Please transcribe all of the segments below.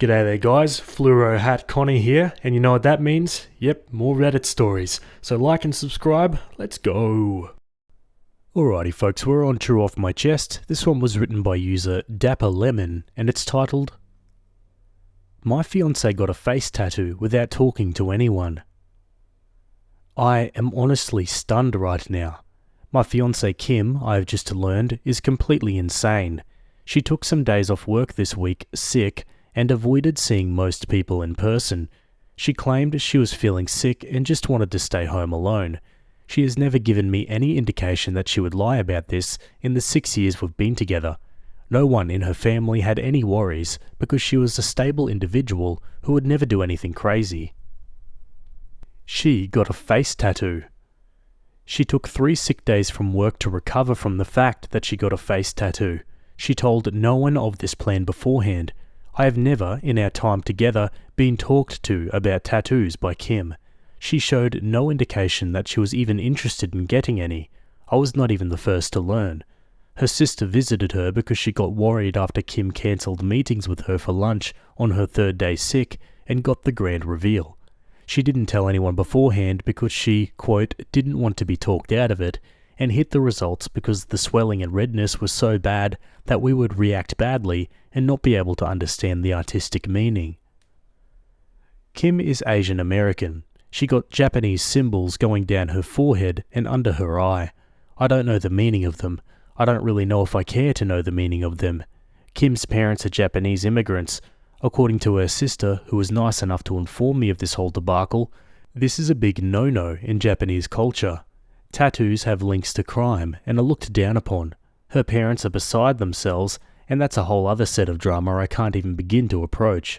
G'day there guys, Fluoro Hat Connie here, and you know what that means? Yep, more Reddit stories. So like and subscribe, let's go! Alrighty folks, we're on True Off My Chest. This one was written by user Dapper Lemon, and it's titled, My fiance got a face tattoo without talking to anyone. I am honestly stunned right now. My fiance Kim, I have just learned, is completely insane. She took some days off work this week, sick, and avoided seeing most people in person. She claimed she was feeling sick and just wanted to stay home alone. She has never given me any indication that she would lie about this in the 6 years we've been together. No one in her family had any worries because she was a stable individual who would never do anything crazy. She got a face tattoo. She took 3 sick days from work to recover from the fact that she got a face tattoo. She told no one of this plan beforehand. I have never, in our time together, been talked to about tattoos by Kim. She showed no indication that she was even interested in getting any. I was not even the first to learn. Her sister visited her because she got worried after Kim cancelled meetings with her for lunch on her 3rd day sick and got the grand reveal. She didn't tell anyone beforehand because she, quote, didn't want to be talked out of it, and hid the results because the swelling and redness was so bad that we would react badly and not be able to understand the artistic meaning. Kim is Asian American. She got Japanese symbols going down her forehead and under her eye. I don't know the meaning of them. I don't really know if I care to know the meaning of them. Kim's parents are Japanese immigrants. According to her sister, who was nice enough to inform me of this whole debacle, this is a big no-no in Japanese culture. Tattoos have links to crime and are looked down upon. Her parents are beside themselves, and that's a whole other set of drama I can't even begin to approach.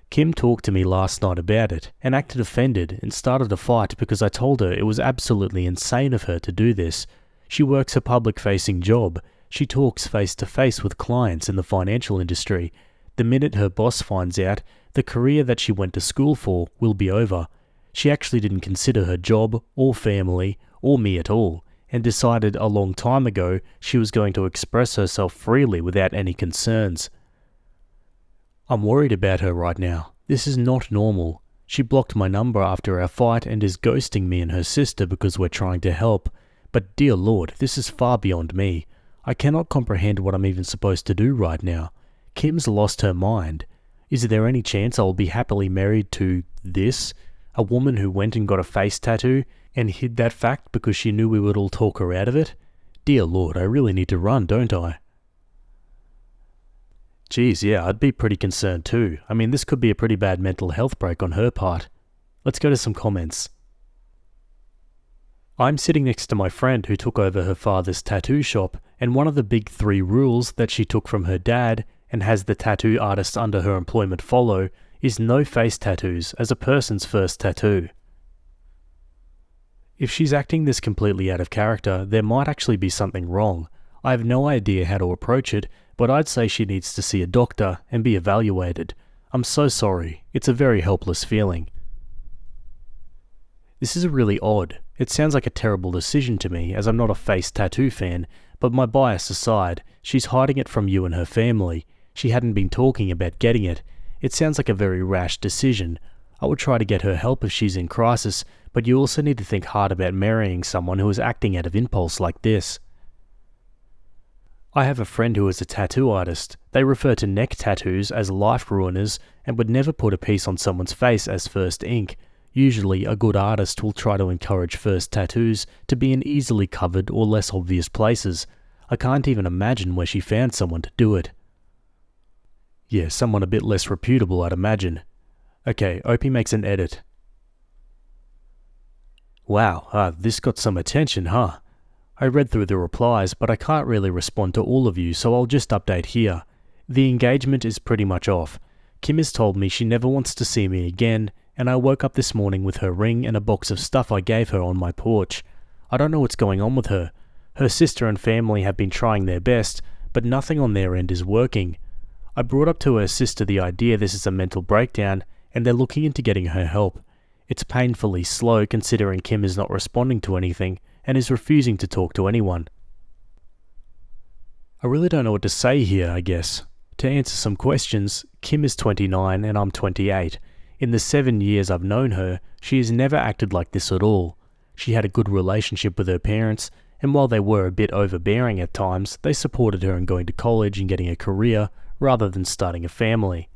Kim talked to me last night about it, and acted offended and started a fight because I told her it was absolutely insane of her to do this. She works a public-facing job. She talks face-to-face with clients in the financial industry. The minute her boss finds out, the career that she went to school for will be over. She actually didn't consider her job, or family, or me at all, and decided a long time ago she was going to express herself freely without any concerns. I'm worried about her right now. This is not normal. She blocked my number after our fight and is ghosting me and her sister because we're trying to help. But dear Lord, this is far beyond me. I cannot comprehend what I'm even supposed to do right now. Kim's lost her mind. Is there any chance I'll be happily married to this? A woman who went and got a face tattoo and hid that fact because she knew we would all talk her out of it? Dear Lord, I really need to run, don't I? Geez, yeah, I'd be pretty concerned too. I mean, this could be a pretty bad mental health break on her part. Let's go to some comments. I'm sitting next to my friend who took over her father's tattoo shop, and one of the big 3 rules that she took from her dad and has the tattoo artist under her employment follow is no face tattoos as a person's first tattoo. If she's acting this completely out of character, there might actually be something wrong. I have no idea how to approach it, but I'd say she needs to see a doctor and be evaluated. I'm so sorry. It's a very helpless feeling. This is really odd. It sounds like a terrible decision to me, as I'm not a face tattoo fan, but my bias aside, she's hiding it from you and her family. She hadn't been talking about getting it. It sounds like a very rash decision. I would try to get her help if she's in crisis, but you also need to think hard about marrying someone who is acting out of impulse like this. I have a friend who is a tattoo artist. They refer to neck tattoos as life ruiners and would never put a piece on someone's face as first ink. Usually, a good artist will try to encourage first tattoos to be in easily covered or less obvious places. I can't even imagine where she found someone to do it. Yeah, someone a bit less reputable, I'd imagine. Okay, Opie makes an edit. Wow, this got some attention, huh? I read through the replies, but I can't really respond to all of you, so I'll just update here. The engagement is pretty much off. Kim has told me she never wants to see me again, and I woke up this morning with her ring and a box of stuff I gave her on my porch. I don't know what's going on with her. Her sister and family have been trying their best, but nothing on their end is working. I brought up to her sister the idea this is a mental breakdown, and they're looking into getting her help. It's painfully slow considering Kim is not responding to anything and is refusing to talk to anyone. I really don't know what to say here, I guess. to answer some questions, Kim is 29 and I'm 28. In the 7 years I've known her, she has never acted like this at all. She had a good relationship with her parents, and while they were a bit overbearing at times, they supported her in going to college and getting a career rather than starting a family.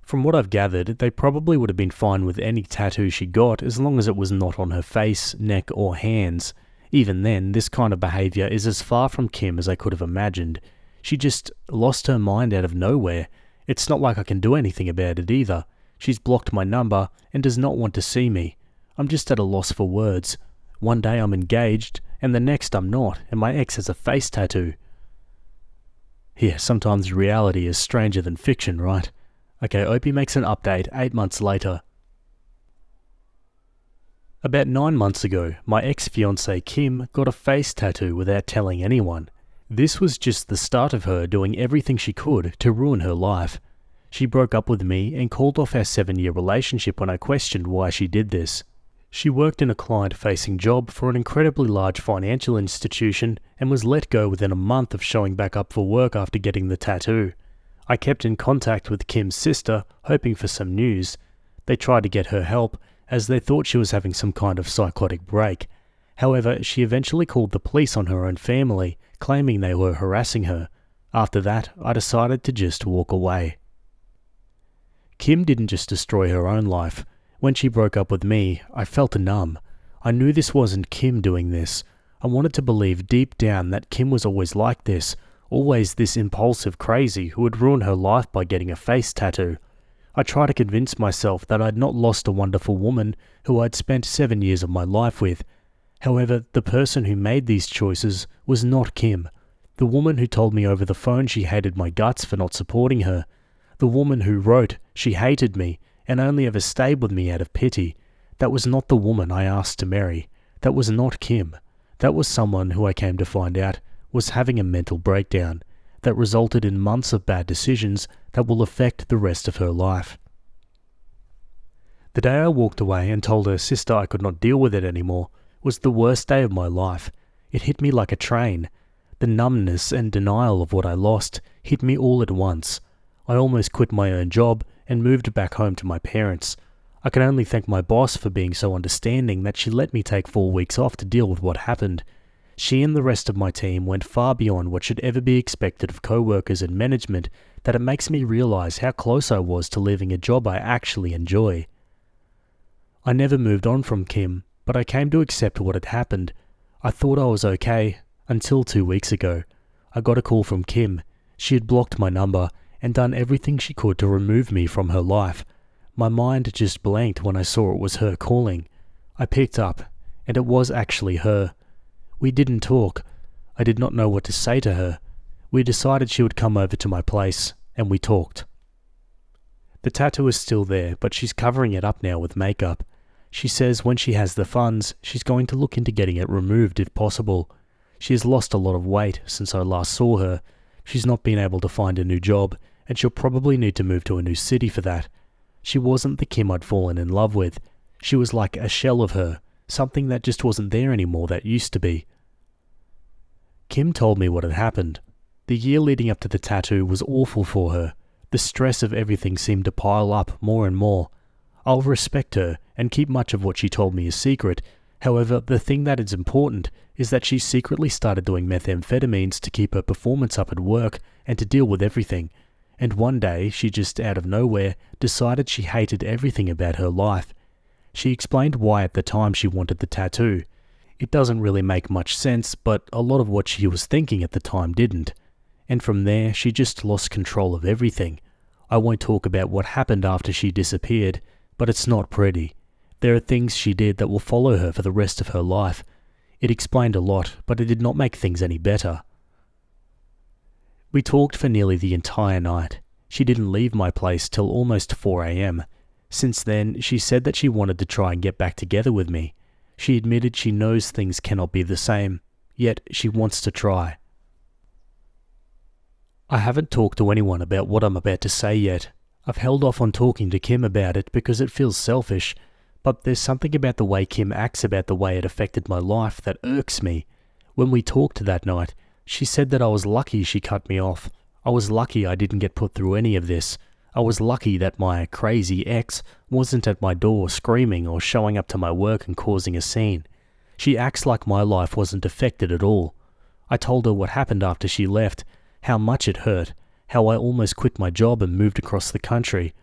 From what I've gathered, they probably would have been fine with any tattoo she got as long as it was not on her face, neck or hands. Even then, this kind of behaviour is as far from Kim as I could have imagined. She just lost her mind out of nowhere. It's not like I can do anything about it either. She's blocked my number and does not want to see me. I'm just at a loss for words. One day I'm engaged, and the next I'm not, and my ex has a face tattoo. Yeah, sometimes reality is stranger than fiction, right? Okay, Opie makes an update 8 months later. About 9 months ago, my ex-fiancée Kim got a face tattoo without telling anyone. This was just the start of her doing everything she could to ruin her life. She broke up with me and called off our 7-year relationship when I questioned why she did this. She worked in a client-facing job for an incredibly large financial institution and was let go within a month of showing back up for work after getting the tattoo. I kept in contact with Kim's sister, hoping for some news. They tried to get her help, as they thought she was having some kind of psychotic break. However, she eventually called the police on her own family, claiming they were harassing her. After that, I decided to just walk away. Kim didn't just destroy her own life. When she broke up with me, I felt numb. I knew this wasn't Kim doing this. I wanted to believe deep down that Kim was always like this, always this impulsive crazy who would ruin her life by getting a face tattoo. I tried to convince myself that I'd not lost a wonderful woman who I'd spent 7 years of my life with. However, the person who made these choices was not Kim. The woman who told me over the phone she hated my guts for not supporting her. The woman who wrote she hated me and only ever stayed with me out of pity. That was not the woman I asked to marry. That was not Kim. That was someone who I came to find out was having a mental breakdown that resulted in months of bad decisions that will affect the rest of her life. The day I walked away and told her sister I could not deal with it anymore was the worst day of my life. It hit me like a train. The numbness and denial of what I lost hit me all at once. I almost quit my own job and moved back home to my parents. I can only thank my boss for being so understanding that she let me take 4 weeks off to deal with what happened. She and the rest of my team went far beyond what should ever be expected of co-workers and management, that it makes me realize how close I was to leaving a job I actually enjoy. I never moved on from Kim, but I came to accept what had happened. I thought I was okay, until 2 weeks ago. I got a call from Kim. She had blocked my number and done everything she could to remove me from her life. My mind just blanked when I saw it was her calling. I picked up, and it was actually her. We didn't talk. I did not know what to say to her. We decided she would come over to my place, and we talked. The tattoo is still there, but she's covering it up now with makeup. She says when she has the funds, she's going to look into getting it removed if possible. She has lost a lot of weight since I last saw her. She's not been able to find a new job, and she'll probably need to move to a new city for that. She wasn't the Kim I'd fallen in love with. She was like a shell of her, something that just wasn't there anymore that used to be. Kim told me what had happened. The year leading up to the tattoo was awful for her. The stress of everything seemed to pile up more and more. I'll respect her and keep much of what she told me a secret. However, the thing that is important is that she secretly started doing methamphetamines to keep her performance up at work and to deal with everything. And one day, she just out of nowhere decided she hated everything about her life. She explained why at the time she wanted the tattoo. It doesn't really make much sense, but a lot of what she was thinking at the time didn't. And from there, she just lost control of everything. I won't talk about what happened after she disappeared, but it's not pretty. There are things she did that will follow her for the rest of her life. It explained a lot, but it did not make things any better. We talked for nearly the entire night. She didn't leave my place till almost 4 a.m. Since then, she said that she wanted to try and get back together with me. She admitted she knows things cannot be the same, yet she wants to try. I haven't talked to anyone about what I'm about to say yet. I've held off on talking to Kim about it because it feels selfish, but there's something about the way Kim acts about the way it affected my life that irks me. When we talked that night, she said that I was lucky she cut me off. I was lucky I didn't get put through any of this. I was lucky that my crazy ex wasn't at my door screaming or showing up to my work and causing a scene. She acts like my life wasn't affected at all. I told her what happened after she left, how much it hurt, how I almost quit my job and moved across the country.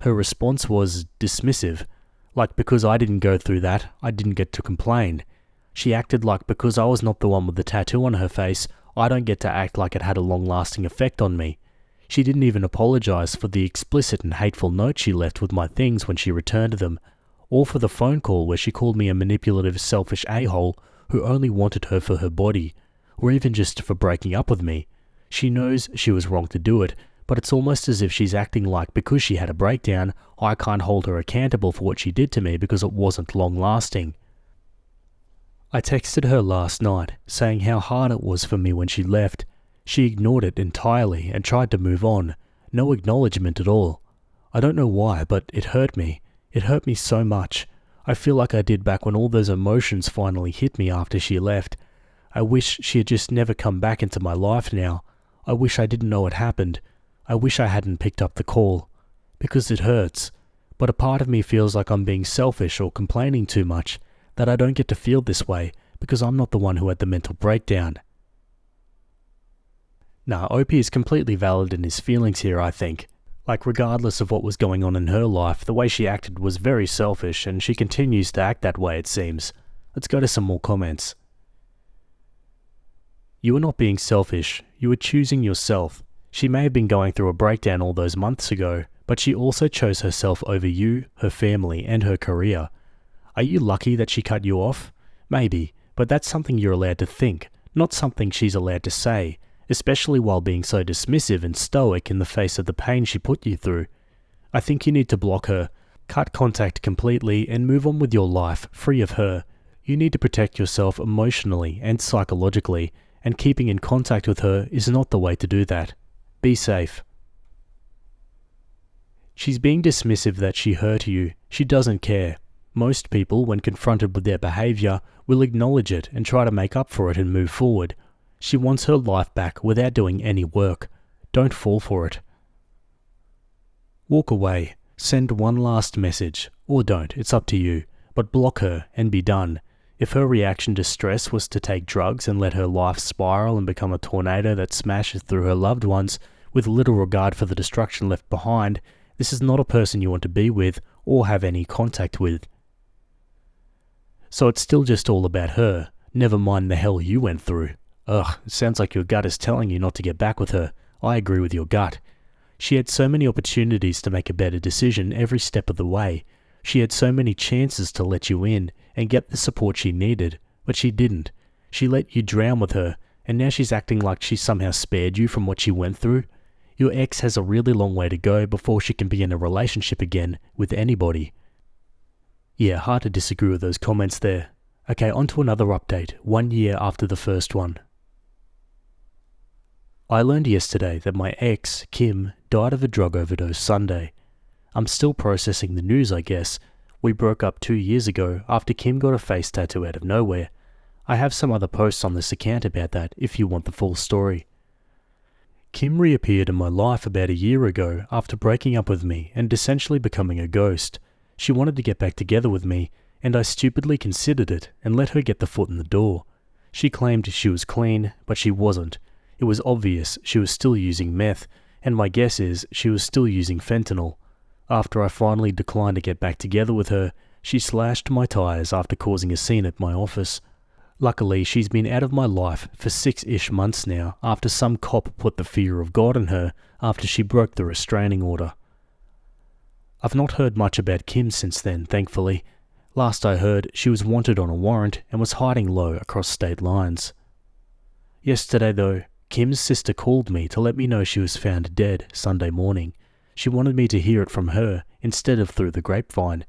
Her response was dismissive, like because I didn't go through that, I didn't get to complain. She acted like because I was not the one with the tattoo on her face, I don't get to act like it had a long-lasting effect on me. She didn't even apologize for the explicit and hateful note she left with my things when she returned them, or for the phone call where she called me a manipulative, selfish a-hole who only wanted her for her body, or even just for breaking up with me. She knows she was wrong to do it, but it's almost as if she's acting like because she had a breakdown, I can't hold her accountable for what she did to me because it wasn't long-lasting. I texted her last night, saying how hard it was for me when she left. She ignored it entirely and tried to move on. No acknowledgement at all. I don't know why, but it hurt me. It hurt me so much. I feel like I did back when all those emotions finally hit me after she left. I wish she had just never come back into my life now. I wish I didn't know it happened. I wish I hadn't picked up the call. Because it hurts. But a part of me feels like I'm being selfish or complaining too much, that I don't get to feel this way because I'm not the one who had the mental breakdown. Nah, OP is completely valid in his feelings here, I think. Like, regardless of what was going on in her life, the way she acted was very selfish, and she continues to act that way, it seems. Let's go to some more comments. You were not being selfish, you were choosing yourself. She may have been going through a breakdown all those months ago, but she also chose herself over you, her family, and her career. Are you lucky that she cut you off? Maybe, but that's something you're allowed to think, not something she's allowed to say, especially while being so dismissive and stoic in the face of the pain she put you through. I think you need to block her, cut contact completely, and move on with your life, free of her. You need to protect yourself emotionally and psychologically, and keeping in contact with her is not the way to do that. Be safe. She's being dismissive that she hurt you. She doesn't care. Most people, when confronted with their behavior, will acknowledge it and try to make up for it and move forward. She wants her life back without doing any work. Don't fall for it. Walk away. Send one last message. Or don't, it's up to you. But block her and be done. If her reaction to stress was to take drugs and let her life spiral and become a tornado that smashes through her loved ones, with little regard for the destruction left behind, this is not a person you want to be with or have any contact with. So it's still just all about her. Never mind the hell you went through. Ugh, it sounds like your gut is telling you not to get back with her. I agree with your gut. She had so many opportunities to make a better decision every step of the way. She had so many chances to let you in and get the support she needed, but she didn't. She let you drown with her, and now she's acting like she somehow spared you from what she went through. Your ex has a really long way to go before she can be in a relationship again with anybody. Yeah, hard to disagree with those comments there. Okay, on to another update, 1 year after the first one. I learned yesterday that my ex, Kim, died of a drug overdose Sunday. I'm still processing the news, I guess. We broke up 2 years ago after Kim got a face tattoo out of nowhere. I have some other posts on this account about that if you want the full story. Kim reappeared in my life about a year ago after breaking up with me and essentially becoming a ghost. She wanted to get back together with me, and I stupidly considered it and let her get the foot in the door. She claimed she was clean, but she wasn't. It was obvious she was still using meth, and my guess is she was still using fentanyl. After I finally declined to get back together with her, she slashed my tires after causing a scene at my office. Luckily, she's been out of my life for 6-ish months now after some cop put the fear of God in her after she broke the restraining order. I've not heard much about Kim since then, thankfully. Last I heard, she was wanted on a warrant and was hiding low across state lines. Yesterday though, Kim's sister called me to let me know she was found dead Sunday morning. She wanted me to hear it from her instead of through the grapevine.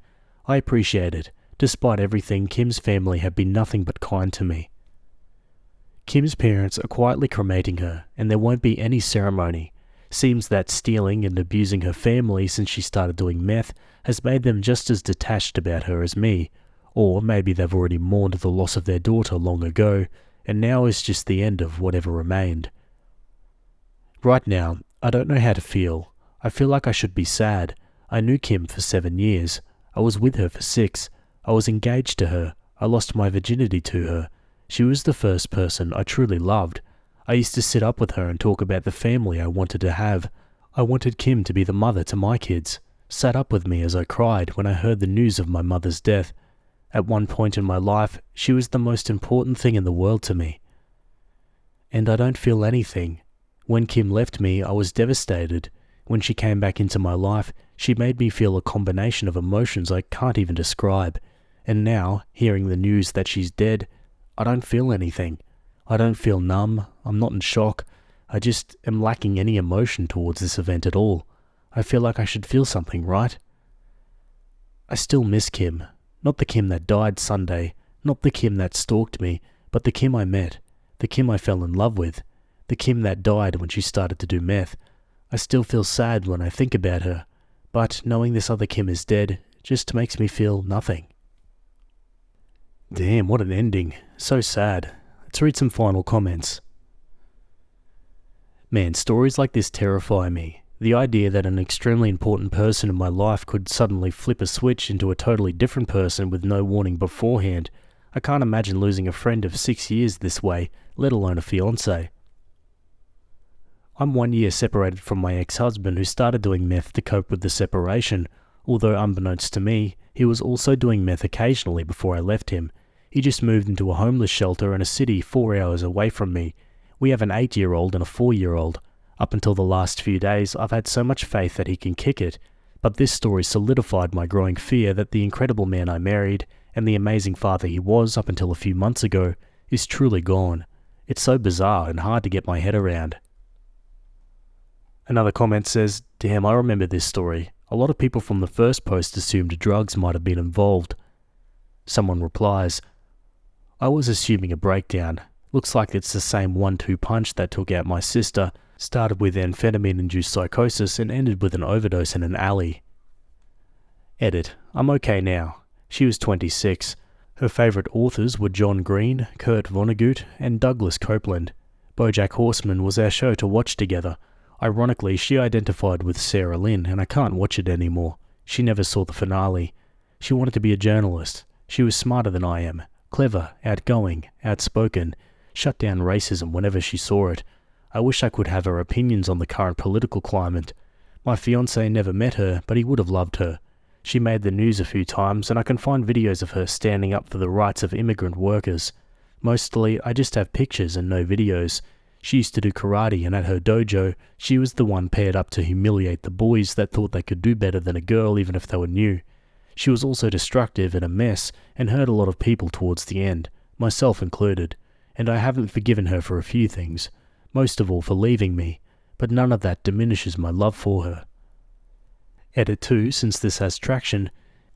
I appreciate it. Despite everything, Kim's family have been nothing but kind to me. Kim's parents are quietly cremating her, and there won't be any ceremony. Seems that stealing and abusing her family since she started doing meth has made them just as detached about her as me, or maybe they've already mourned the loss of their daughter long ago, and now is just the end of whatever remained. Right now, I don't know how to feel. I feel like I should be sad. I knew Kim for 7 years. I was with her for 6. I was engaged to her. I lost my virginity to her. She was the first person I truly loved. I used to sit up with her and talk about the family I wanted to have. I wanted Kim to be the mother to my kids. Sat up with me as I cried when I heard the news of my mother's death. At one point in my life, she was the most important thing in the world to me. And I don't feel anything. When Kim left me, I was devastated. When she came back into my life, she made me feel a combination of emotions I can't even describe. And now, hearing the news that she's dead, I don't feel anything. I don't feel numb. I'm not in shock. I just am lacking any emotion towards this event at all. I feel like I should feel something, right? I still miss Kim. Not the Kim that died Sunday, not the Kim that stalked me, but the Kim I met, the Kim I fell in love with, the Kim that died when she started to do meth. I still feel sad when I think about her, but knowing this other Kim is dead just makes me feel nothing. Damn, what an ending. So sad. Let's read some final comments. Man, stories like this terrify me. The idea that an extremely important person in my life could suddenly flip a switch into a totally different person with no warning beforehand. I can't imagine losing a friend of 6 years this way, let alone a fiancé. I'm 1 year separated from my ex-husband who started doing meth to cope with the separation, although unbeknownst to me, he was also doing meth occasionally before I left him. He just moved into a homeless shelter in a city 4 hours away from me. We have an 8-year-old and a 4-year-old. Up until the last few days, I've had so much faith that he can kick it, but this story solidified my growing fear that the incredible man I married, and the amazing father he was up until a few months ago, is truly gone. It's so bizarre and hard to get my head around. Another comment says, "Damn, I remember this story. A lot of people from the first post assumed drugs might have been involved." Someone replies, "I was assuming a breakdown. Looks like it's the same 1-2 punch that took out my sister. Started with amphetamine-induced psychosis and ended with an overdose in an alley." Edit. I'm okay now. She was 26. Her favourite authors were John Green, Kurt Vonnegut, and Douglas Copeland. BoJack Horseman was our show to watch together. Ironically, she identified with Sarah Lynn, and I can't watch it anymore. She never saw the finale. She wanted to be a journalist. She was smarter than I am. Clever, outgoing, outspoken. Shut down racism whenever she saw it. I wish I could have her opinions on the current political climate. My fiancé never met her, but he would have loved her. She made the news a few times, and I can find videos of her standing up for the rights of immigrant workers. Mostly, I just have pictures and no videos. She used to do karate, and at her dojo, she was the one paired up to humiliate the boys that thought they could do better than a girl even if they were new. She was also destructive and a mess, and hurt a lot of people towards the end, myself included, and I haven't forgiven her for a few things. Most of all for leaving me, but none of that diminishes my love for her. Edit 2, since this has traction,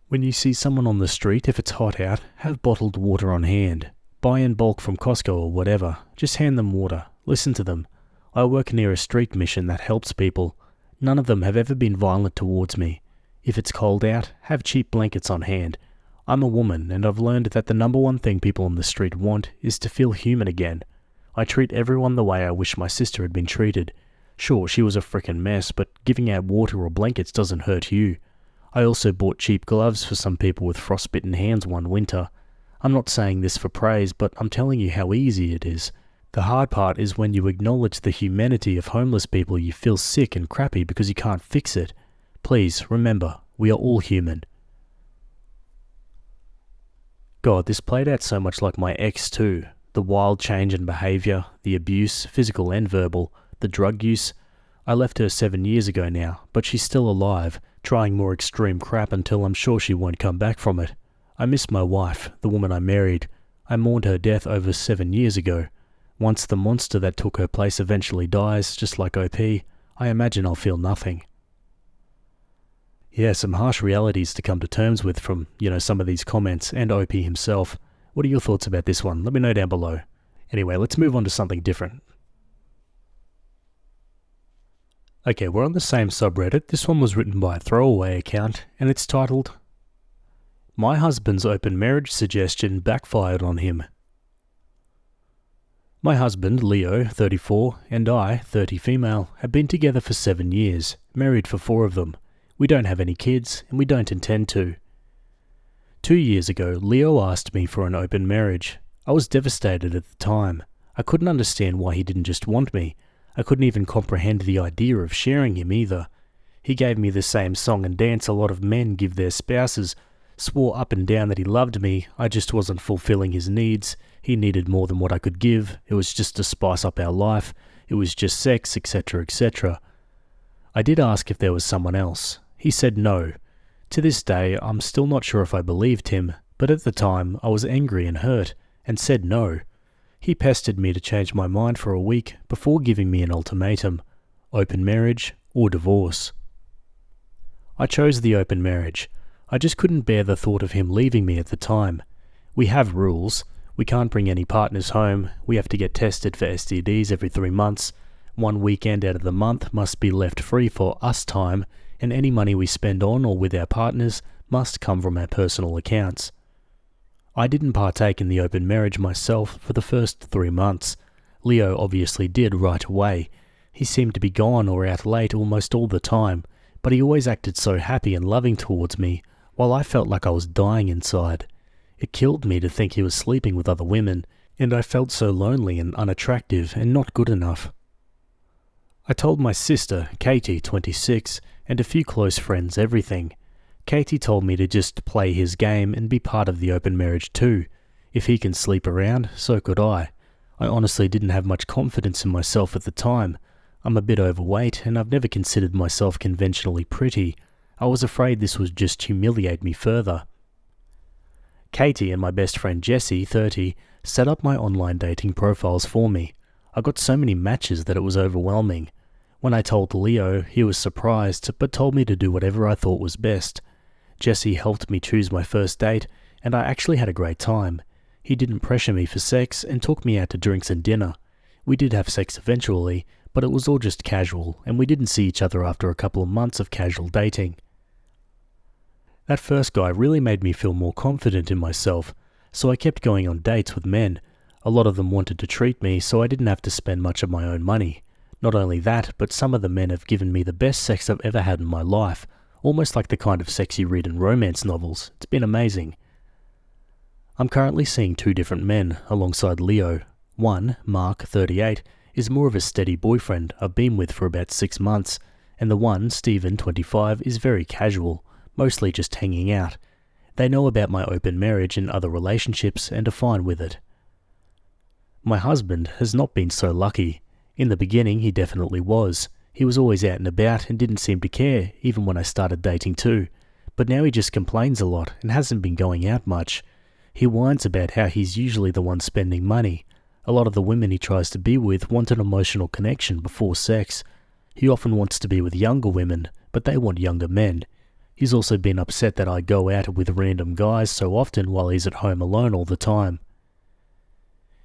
when you see someone on the street, if it's hot out, have bottled water on hand. Buy in bulk from Costco or whatever, just hand them water, listen to them. I work near a street mission that helps people. None of them have ever been violent towards me. If it's cold out, have cheap blankets on hand. I'm a woman, and I've learned that the number one thing people on the street want is to feel human again. I treat everyone the way I wish my sister had been treated. Sure, she was a frickin' mess, but giving out water or blankets doesn't hurt you. I also bought cheap gloves for some people with frostbitten hands one winter. I'm not saying this for praise, but I'm telling you how easy it is. The hard part is when you acknowledge the humanity of homeless people, you feel sick and crappy because you can't fix it. Please, remember, we are all human. God, this played out so much like my ex too. The wild change in behaviour, the abuse, physical and verbal, the drug use. I left her 7 years ago now, but she's still alive, trying more extreme crap until I'm sure she won't come back from it. I miss my wife, the woman I married. I mourned her death over 7 years ago. Once the monster that took her place eventually dies, just like OP, I imagine I'll feel nothing. Yeah, some harsh realities to come to terms with from, some of these comments, and OP himself. What are your thoughts about this one? Let me know down below. Anyway, let's move on to something different. Okay, we're on the same subreddit. This one was written by a throwaway account, and it's titled, "My husband's open marriage suggestion backfired on him." My husband, Leo, 34, and I, 30 female, have been together for 7 years, married for 4 of them. We don't have any kids, and we don't intend to. 2 years ago, Leo asked me for an open marriage. I was devastated at the time. I couldn't understand why he didn't just want me. I couldn't even comprehend the idea of sharing him either. He gave me the same song and dance a lot of men give their spouses, swore up and down that he loved me. I just wasn't fulfilling his needs. He needed more than what I could give. It was just to spice up our life. It was just sex, etc., etc. I did ask if there was someone else. He said no. To this day, I'm still not sure if I believed him, but at the time, I was angry and hurt, and said no. He pestered me to change my mind for a week before giving me an ultimatum: open marriage or divorce. I chose the open marriage. I just couldn't bear the thought of him leaving me at the time. We have rules. We can't bring any partners home. We have to get tested for STDs every 3 months. 1 weekend out of the month must be left free for us time, and any money we spend on or with our partners must come from our personal accounts. I didn't partake in the open marriage myself for the first 3 months. Leo obviously did right away. He seemed to be gone or out late almost all the time, but he always acted so happy and loving towards me, while I felt like I was dying inside. It killed me to think he was sleeping with other women, and I felt so lonely and unattractive and not good enough. I told my sister, Katie, 26, and a few close friends everything. Katie told me to just play his game and be part of the open marriage too. If he can sleep around, so could I. I honestly didn't have much confidence in myself at the time. I'm a bit overweight, and I've never considered myself conventionally pretty. I was afraid this would just humiliate me further. Katie and my best friend Jessie, 30, set up my online dating profiles for me. I got so many matches that it was overwhelming. When I told Leo, he was surprised, but told me to do whatever I thought was best. Jessie helped me choose my first date, and I actually had a great time. He didn't pressure me for sex and took me out to drinks and dinner. We did have sex eventually, but it was all just casual, and we didn't see each other after a couple of months of casual dating. That first guy really made me feel more confident in myself, so I kept going on dates with men. A lot of them wanted to treat me, so I didn't have to spend much of my own money. Not only that, but some of the men have given me the best sex I've ever had in my life, almost like the kind of sex you read in romance novels. It's been amazing. I'm currently seeing 2 different men alongside Leo. One, Mark, 38, is more of a steady boyfriend I've been with for about 6 months, and the one, Stephen, 25, is very casual, mostly just hanging out. They know about my open marriage and other relationships and are fine with it. My husband has not been so lucky. In the beginning, he definitely was. He was always out and about and didn't seem to care, even when I started dating too. But now he just complains a lot and hasn't been going out much. He whines about how he's usually the one spending money. A lot of the women he tries to be with want an emotional connection before sex. He often wants to be with younger women, but they want younger men. He's also been upset that I go out with random guys so often while he's at home alone all the time.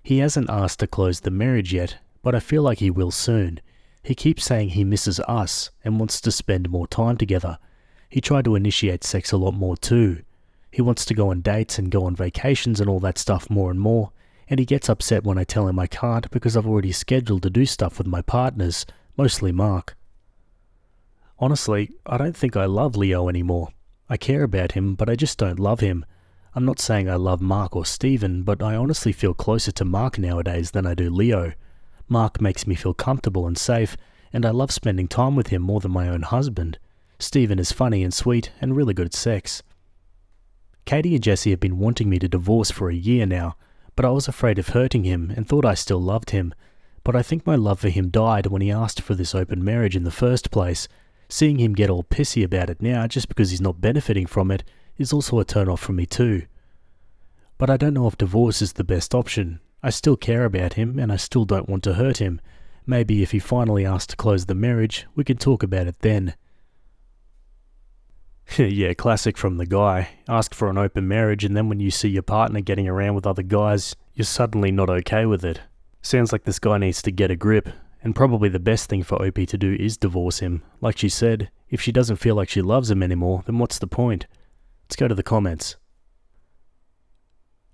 He hasn't asked to close the marriage yet, but I feel like he will soon. He keeps saying he misses us and wants to spend more time together. He tried to initiate sex a lot more too. He wants to go on dates and go on vacations and all that stuff more and more, and he gets upset when I tell him I can't because I've already scheduled to do stuff with my partners, mostly Mark. Honestly, I don't think I love Leo anymore. I care about him, but I just don't love him. I'm not saying I love Mark or Stephen, but I honestly feel closer to Mark nowadays than I do Leo. Mark makes me feel comfortable and safe, and I love spending time with him more than my own husband. Stephen is funny and sweet and really good at sex. Katie and Jessie have been wanting me to divorce for a year now, but I was afraid of hurting him and thought I still loved him. But I think my love for him died when he asked for this open marriage in the first place. Seeing him get all pissy about it now just because he's not benefiting from it is also a turn-off for me too. But I don't know if divorce is the best option. I still care about him and I still don't want to hurt him. Maybe if he finally asks to close the marriage, we can talk about it then. Yeah, classic from the guy. Ask for an open marriage and then when you see your partner getting around with other guys, you're suddenly not okay with it. Sounds like this guy needs to get a grip. And probably the best thing for OP to do is divorce him. Like she said, if she doesn't feel like she loves him anymore, then what's the point? Let's go to the comments.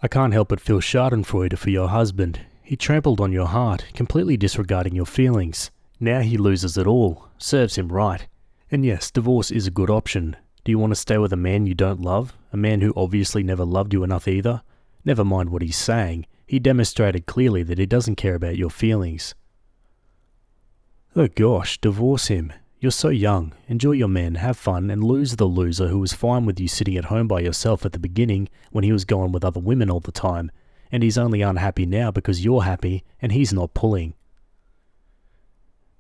I can't help but feel schadenfreude for your husband. He trampled on your heart, completely disregarding your feelings. Now he loses it all. Serves him right. And yes, divorce is a good option. Do you want to stay with a man you don't love? A man who obviously never loved you enough either? Never mind what he's saying. He demonstrated clearly that he doesn't care about your feelings. Oh gosh, divorce him. You're so young. Enjoy your man, have fun, and lose the loser who was fine with you sitting at home by yourself at the beginning when he was going with other women all the time, and he's only unhappy now because you're happy and he's not pulling.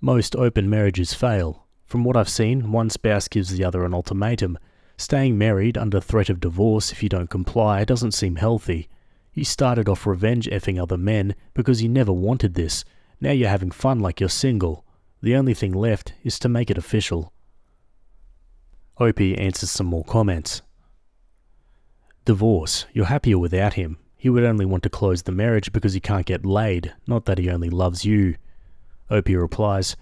Most open marriages fail. From what I've seen, one spouse gives the other an ultimatum. Staying married under threat of divorce if you don't comply doesn't seem healthy. You started off revenge effing other men because you never wanted this. Now you're having fun like you're single. The only thing left is to make it official. Opie answers some more comments. Divorce. You're happier without him. He would only want to close the marriage because he can't get laid, not that he only loves you. Opie replies,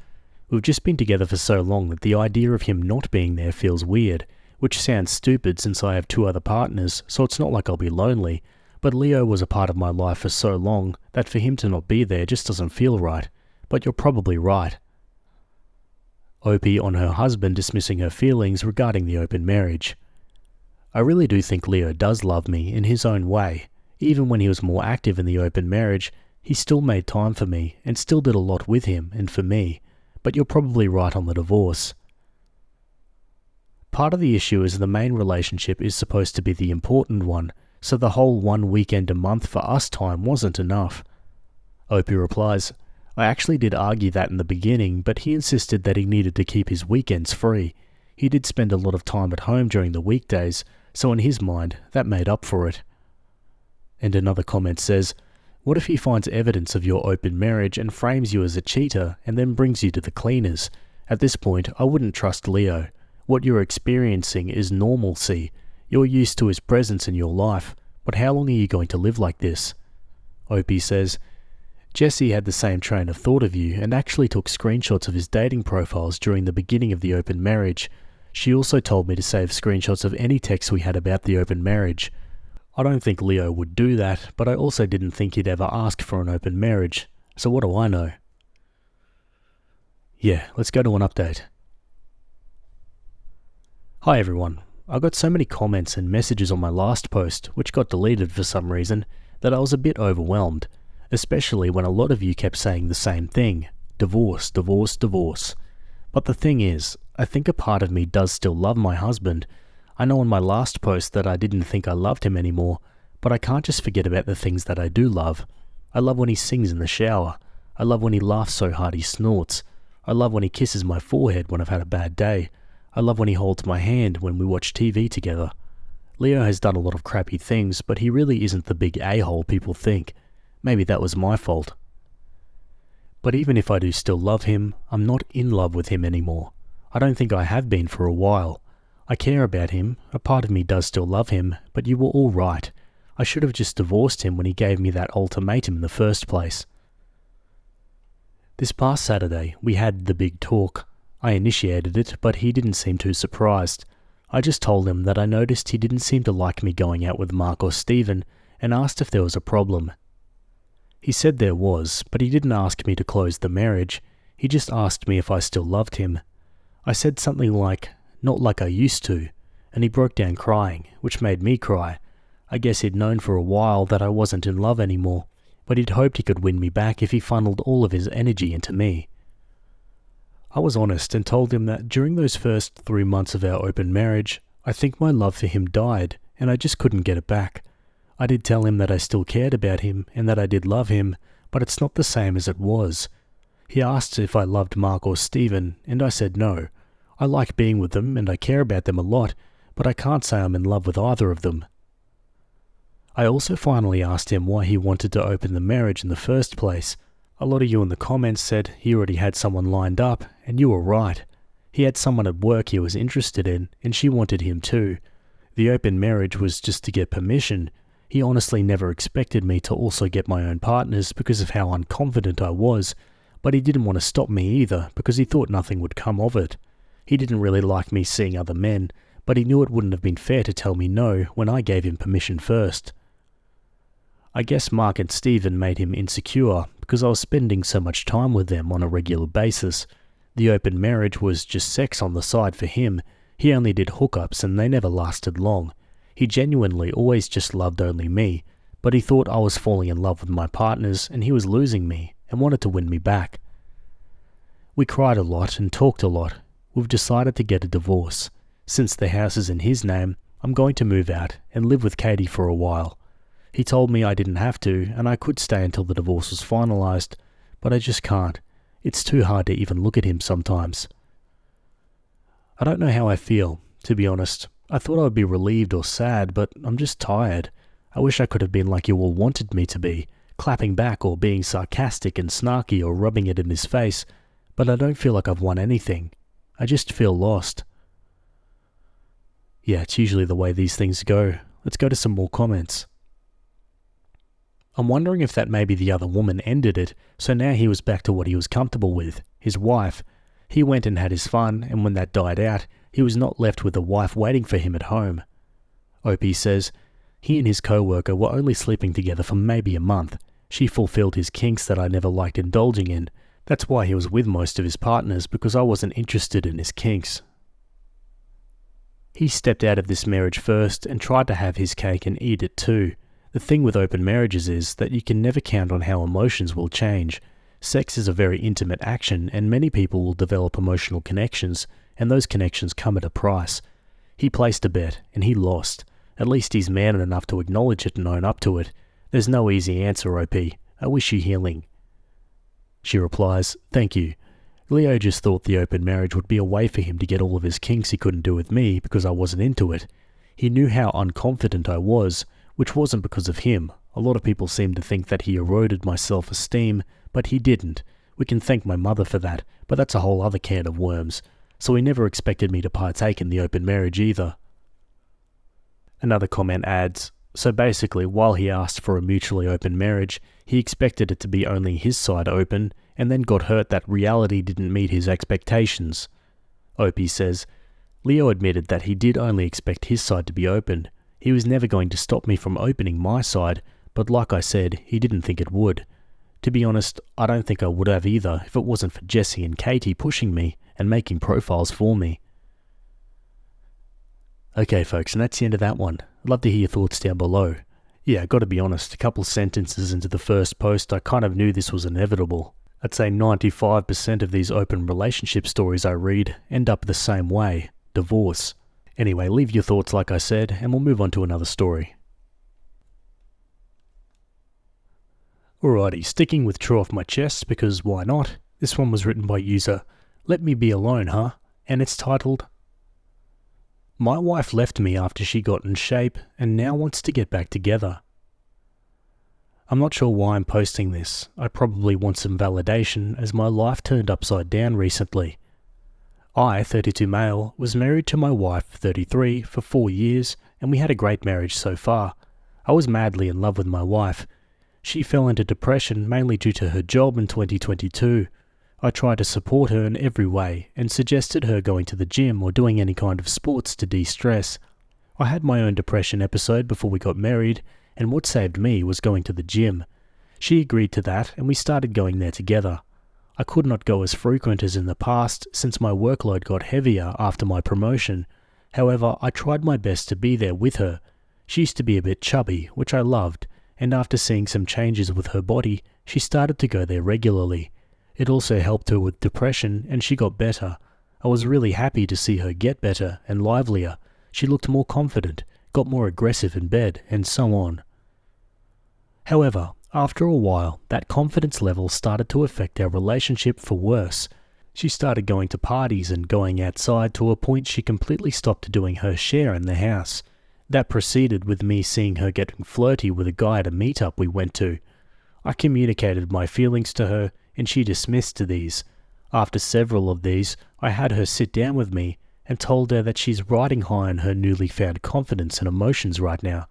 we've just been together for so long that the idea of him not being there feels weird, which sounds stupid since I have 2 other partners, so it's not like I'll be lonely, but Leo was a part of my life for so long that for him to not be there just doesn't feel right. But you're probably right. Opie on her husband dismissing her feelings regarding the open marriage. I really do think Leo does love me in his own way. Even when he was more active in the open marriage, he still made time for me and still did a lot with him and for me, but you're probably right on the divorce. Part of the issue is the main relationship is supposed to be the important one, so the whole 1 weekend a month for us time wasn't enough. Opie replies, I actually did argue that in the beginning, but he insisted that he needed to keep his weekends free. He did spend a lot of time at home during the weekdays, so in his mind, that made up for it. And another comment says, what if he finds evidence of your open marriage and frames you as a cheater and then brings you to the cleaners? At this point, I wouldn't trust Leo. What you're experiencing is normalcy. You're used to his presence in your life, but how long are you going to live like this? Opie says, Jesse had the same train of thought of you and actually took screenshots of his dating profiles during the beginning of the open marriage. She also told me to save screenshots of any texts we had about the open marriage. I don't think Leo would do that, but I also didn't think he'd ever ask for an open marriage. So what do I know? Yeah, let's go to an update. Hi everyone. I got so many comments and messages on my last post, which got deleted for some reason, that I was a bit overwhelmed. Especially when a lot of you kept saying the same thing. Divorce, divorce, divorce. But the thing is, I think a part of me does still love my husband. I know in my last post that I didn't think I loved him anymore, but I can't just forget about the things that I do love. I love when he sings in the shower. I love when he laughs so hard he snorts. I love when he kisses my forehead when I've had a bad day. I love when he holds my hand when we watch TV together. Leo has done a lot of crappy things, but he really isn't the big a-hole people think. Maybe that was my fault. But even if I do still love him, I'm not in love with him anymore. I don't think I have been for a while. I care about him, a part of me does still love him, but you were all right. I should have just divorced him when he gave me that ultimatum in the first place. This past Saturday, we had the big talk. I initiated it, but he didn't seem too surprised. I just told him that I noticed he didn't seem to like me going out with Mark or Stephen, and asked if there was a problem. He said there was, but he didn't ask me to close the marriage. He just asked me if I still loved him. I said something like, not like I used to, and he broke down crying, which made me cry. I guess he'd known for a while that I wasn't in love anymore, but he'd hoped he could win me back if he funneled all of his energy into me. I was honest and told him that during those first 3 months of our open marriage, I think my love for him died, and I just couldn't get it back. I did tell him that I still cared about him and that I did love him, but it's not the same as it was. He asked if I loved Mark or Stephen, and I said no. I like being with them and I care about them a lot, but I can't say I'm in love with either of them. I also finally asked him why he wanted to open the marriage in the first place. A lot of you in the comments said he already had someone lined up, and you were right. He had someone at work he was interested in, and she wanted him too. The open marriage was just to get permission. He honestly never expected me to also get my own partners because of how unconfident I was, but he didn't want to stop me either because he thought nothing would come of it. He didn't really like me seeing other men, but he knew it wouldn't have been fair to tell me no when I gave him permission first. I guess Mark and Steven made him insecure because I was spending so much time with them on a regular basis. The open marriage was just sex on the side for him. He only did hookups and they never lasted long. He genuinely always just loved only me, but he thought I was falling in love with my partners and he was losing me and wanted to win me back. We cried a lot and talked a lot. We've decided to get a divorce. Since the house is in his name, I'm going to move out and live with Katie for a while. He told me I didn't have to and I could stay until the divorce was finalized, but I just can't. It's too hard to even look at him sometimes. I don't know how I feel, to be honest. I thought I would be relieved or sad, but I'm just tired. I wish I could have been like you all wanted me to be, clapping back or being sarcastic and snarky or rubbing it in his face, but I don't feel like I've won anything. I just feel lost. Yeah, it's usually the way these things go. Let's go to some more comments. I'm wondering if that maybe the other woman ended it, so now he was back to what he was comfortable with, his wife. He went and had his fun, and when that died out, he was not left with a wife waiting for him at home. OP says, he and his co-worker were only sleeping together for maybe a month. She fulfilled his kinks that I never liked indulging in. That's why he was with most of his partners, because I wasn't interested in his kinks. He stepped out of this marriage first and tried to have his cake and eat it too. The thing with open marriages is that you can never count on how emotions will change. Sex is a very intimate action and many people will develop emotional connections, and those connections come at a price. He placed a bet and he lost. At least he's man enough to acknowledge it and own up to it. There's no easy answer, OP. I wish you healing. She replies, thank you. Leo just thought the open marriage would be a way for him to get all of his kinks he couldn't do with me because I wasn't into it. He knew how unconfident I was, which wasn't because of him. A lot of people seem to think that he eroded my self-esteem, but he didn't. We can thank my mother for that, but that's a whole other can of worms. So he never expected me to partake in the open marriage either. Another comment adds, so basically while he asked for a mutually open marriage, he expected it to be only his side open, and then got hurt that reality didn't meet his expectations. OP says, Leo admitted that he did only expect his side to be open. He was never going to stop me from opening my side, but like I said, he didn't think it would. To be honest, I don't think I would have either if it wasn't for Jesse and Katie pushing me and making profiles for me. Okay folks, and that's the end of that one. I'd love to hear your thoughts down below. Yeah, I gotta be honest, a couple sentences into the first post I kind of knew this was inevitable. I'd say 95% of these open relationship stories I read end up the same way, divorce. Anyway, leave your thoughts like I said, and we'll move on to another story. Alrighty, sticking with True Off My Chest, because why not? This one was written by user Let Me Be Alone, Huh? And it's titled, My wife left me after she got in shape and now wants to get back together. I'm not sure why I'm posting this. I probably want some validation as my life turned upside down recently. I, 32 male, was married to my wife, 33, for 4 years, and we had a great marriage so far. I was madly in love with my wife. She fell into depression mainly due to her job in 2022. I tried to support her in every way and suggested her going to the gym or doing any kind of sports to de-stress. I had my own depression episode before we got married, and what saved me was going to the gym. She agreed to that and we started going there together. I could not go as frequent as in the past since my workload got heavier after my promotion. However, I tried my best to be there with her. She used to be a bit chubby, which I loved, and after seeing some changes with her body, she started to go there regularly. It also helped her with depression and she got better. I was really happy to see her get better and livelier. She looked more confident, got more aggressive in bed, and so on. However, after a while, that confidence level started to affect our relationship for worse. She started going to parties and going outside to a point she completely stopped doing her share in the house. That proceeded with me seeing her getting flirty with a guy at a meetup we went to. I communicated my feelings to her and she dismissed these. After several of these, I had her sit down with me and told her that she's riding high on her newly found confidence and emotions right now.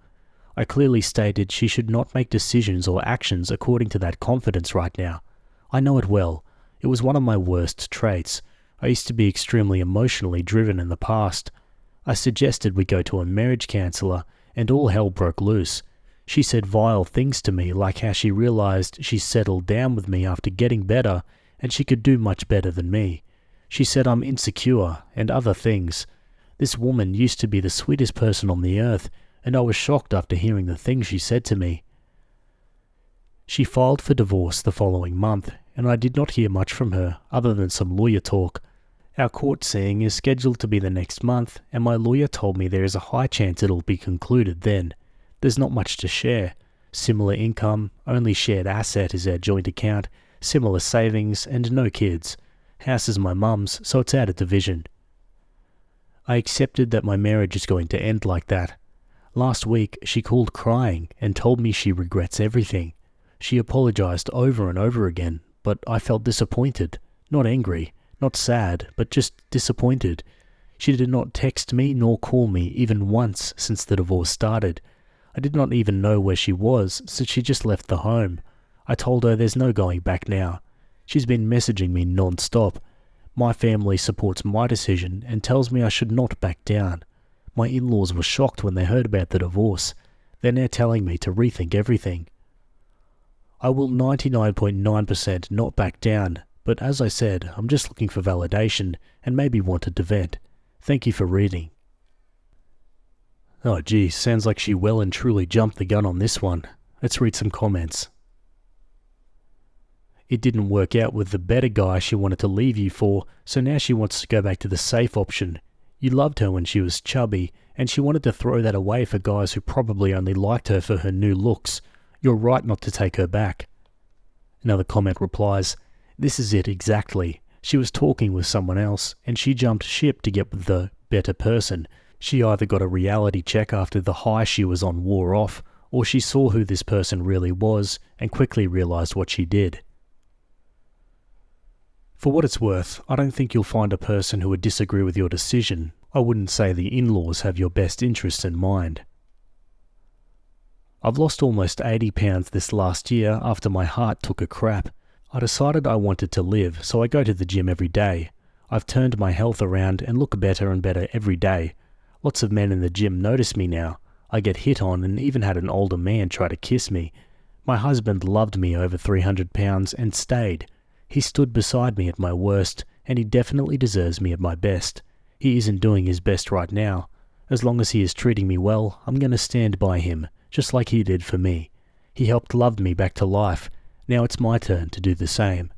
I clearly stated she should not make decisions or actions according to that confidence right now. I know it well. It was one of my worst traits. I used to be extremely emotionally driven in the past. I suggested we go to a marriage counselor and all hell broke loose. She said vile things to me, like how she realized she settled down with me after getting better and she could do much better than me. She said I'm insecure and other things. This woman used to be the sweetest person on the earth, and I was shocked after hearing the things she said to me. She filed for divorce the following month, and I did not hear much from her other than some lawyer talk. Our court seeing is scheduled to be the next month, and my lawyer told me there is a high chance it'll be concluded then. There's not much to share. Similar income, only shared asset is our joint account, similar savings, and no kids. House is my mum's, so it's out of division. I accepted that my marriage is going to end like that. Last week, she called crying and told me she regrets everything. She apologized over and over again, but I felt disappointed. Not angry, not sad, but just disappointed. She did not text me nor call me even once since the divorce started. I did not even know where she was, since she just left the home. I told her there's no going back now. She's been messaging me non-stop. My family supports my decision and tells me I should not back down. My in-laws were shocked when they heard about the divorce. They're now telling me to rethink everything. I will 99.9% not back down, but as I said, I'm just looking for validation and maybe wanted to vent. Thank you for reading. Oh geez, sounds like she well and truly jumped the gun on this one. Let's read some comments. It didn't work out with the better guy she wanted to leave you for, so now she wants to go back to the safe option. You loved her when she was chubby, and she wanted to throw that away for guys who probably only liked her for her new looks. You're right not to take her back. Another comment replies, this is it exactly. She was talking with someone else, and she jumped ship to get with the better person. She either got a reality check after the high she was on wore off, or she saw who this person really was and quickly realized what she did. For what it's worth, I don't think you'll find a person who would disagree with your decision. I wouldn't say the in-laws have your best interests in mind. I've lost almost 80 pounds this last year after my heart took a crap. I decided I wanted to live, so I go to the gym every day. I've turned my health around and look better and better every day. Lots of men in the gym notice me now. I get hit on and even had an older man try to kiss me. My husband loved me over 300 pounds and stayed. He stood beside me at my worst, and he definitely deserves me at my best. He isn't doing his best right now. As long as he is treating me well, I'm going to stand by him, just like he did for me. He helped love me back to life. Now it's my turn to do the same.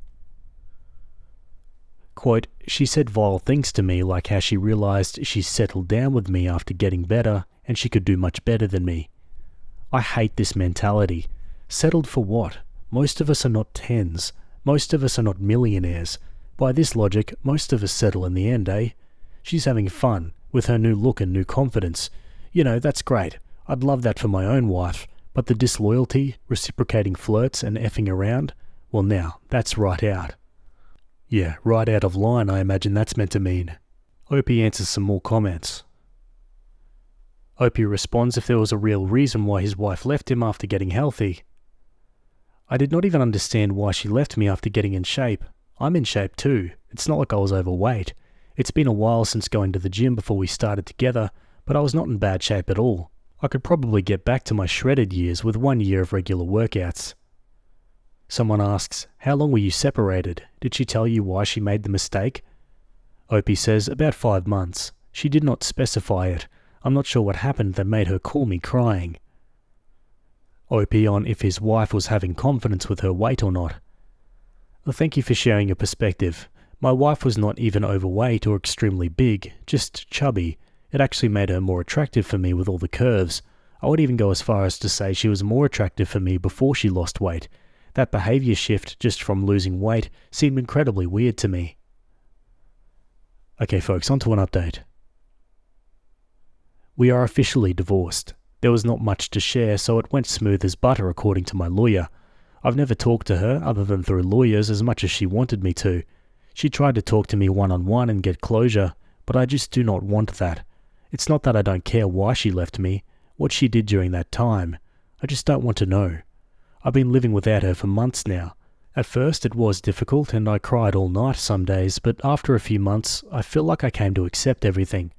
Quote, she said vile things to me, like how she realized she settled down with me after getting better and she could do much better than me. I hate this mentality. Settled for what? Most of us are not tens. Most of us are not millionaires. By this logic, most of us settle in the end, eh? She's having fun, with her new look and new confidence. You know, that's great. I'd love that for my own wife. But the disloyalty, reciprocating flirts and effing around? Well now, that's right out. Yeah, right out of line I imagine that's meant to mean. Opie answers some more comments. Opie responds if there was a real reason why his wife left him after getting healthy. I did not even understand why she left me after getting in shape. I'm in shape too. It's not like I was overweight. It's been a while since going to the gym before we started together, but I was not in bad shape at all. I could probably get back to my shredded years with 1 year of regular workouts. Someone asks, how long were you separated? Did she tell you why she made the mistake? Opie says, about 5 months. She did not specify it. I'm not sure what happened that made her call me crying. Opie on if his wife was having confidence with her weight or not. Well, thank you for sharing your perspective. My wife was not even overweight or extremely big, just chubby. It actually made her more attractive for me with all the curves. I would even go as far as to say she was more attractive for me before she lost weight. That behavior shift just from losing weight seemed incredibly weird to me. Okay folks, on to an update. We are officially divorced. There was not much to share, so it went smooth as butter according to my lawyer. I've never talked to her, other than through lawyers, as much as she wanted me to. She tried to talk to me one-on-one and get closure, but I just do not want that. It's not that I don't care why she left me, what she did during that time. I just don't want to know. I've been living without her for months now. At first it was difficult and I cried all night some days, but after a few months I feel like I came to accept everything.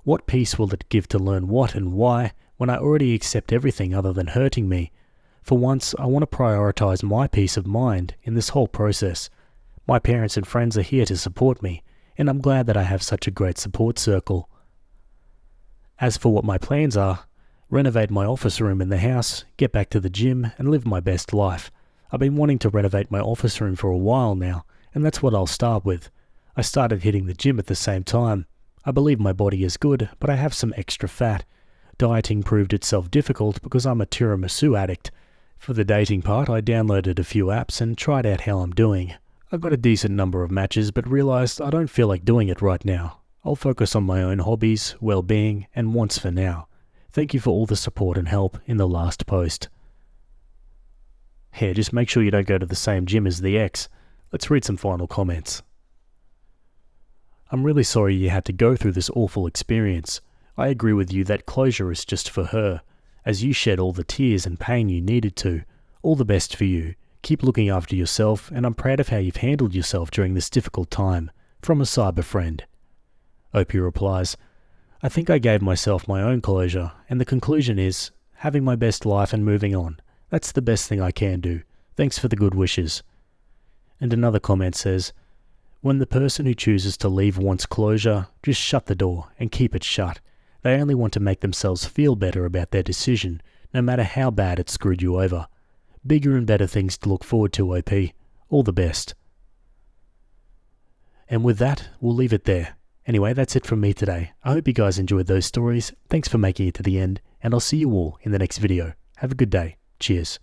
What peace will it give to learn what and why when I already accept everything other than hurting me? For once, I want to prioritize my peace of mind in this whole process. My parents and friends are here to support me, and I'm glad that I have such a great support circle. As for what my plans are, renovate my office room in the house, get back to the gym, and live my best life. I've been wanting to renovate my office room for a while now, and that's what I'll start with. I started hitting the gym at the same time. I believe my body is good, but I have some extra fat. Dieting proved itself difficult because I'm a tiramisu addict. For the dating part, I downloaded a few apps and tried out how I'm doing. I've got a decent number of matches, but realized I don't feel like doing it right now. I'll focus on my own hobbies, well-being, and wants for now. Thank you for all the support and help in the last post. Here, just make sure you don't go to the same gym as the ex. Let's read some final comments. I'm really sorry you had to go through this awful experience. I agree with you that closure is just for her, as you shed all the tears and pain you needed to. All the best for you. Keep looking after yourself, and I'm proud of how you've handled yourself during this difficult time. From a cyber friend. Opie replies, I think I gave myself my own closure, and the conclusion is, having my best life and moving on. That's the best thing I can do. Thanks for the good wishes. And another comment says, when the person who chooses to leave wants closure, just shut the door and keep it shut. They only want to make themselves feel better about their decision, no matter how bad it screwed you over. Bigger and better things to look forward to, OP. All the best. And with that, we'll leave it there. Anyway, that's it from me today. I hope you guys enjoyed those stories. Thanks for making it to the end, and I'll see you all in the next video. Have a good day. Cheers.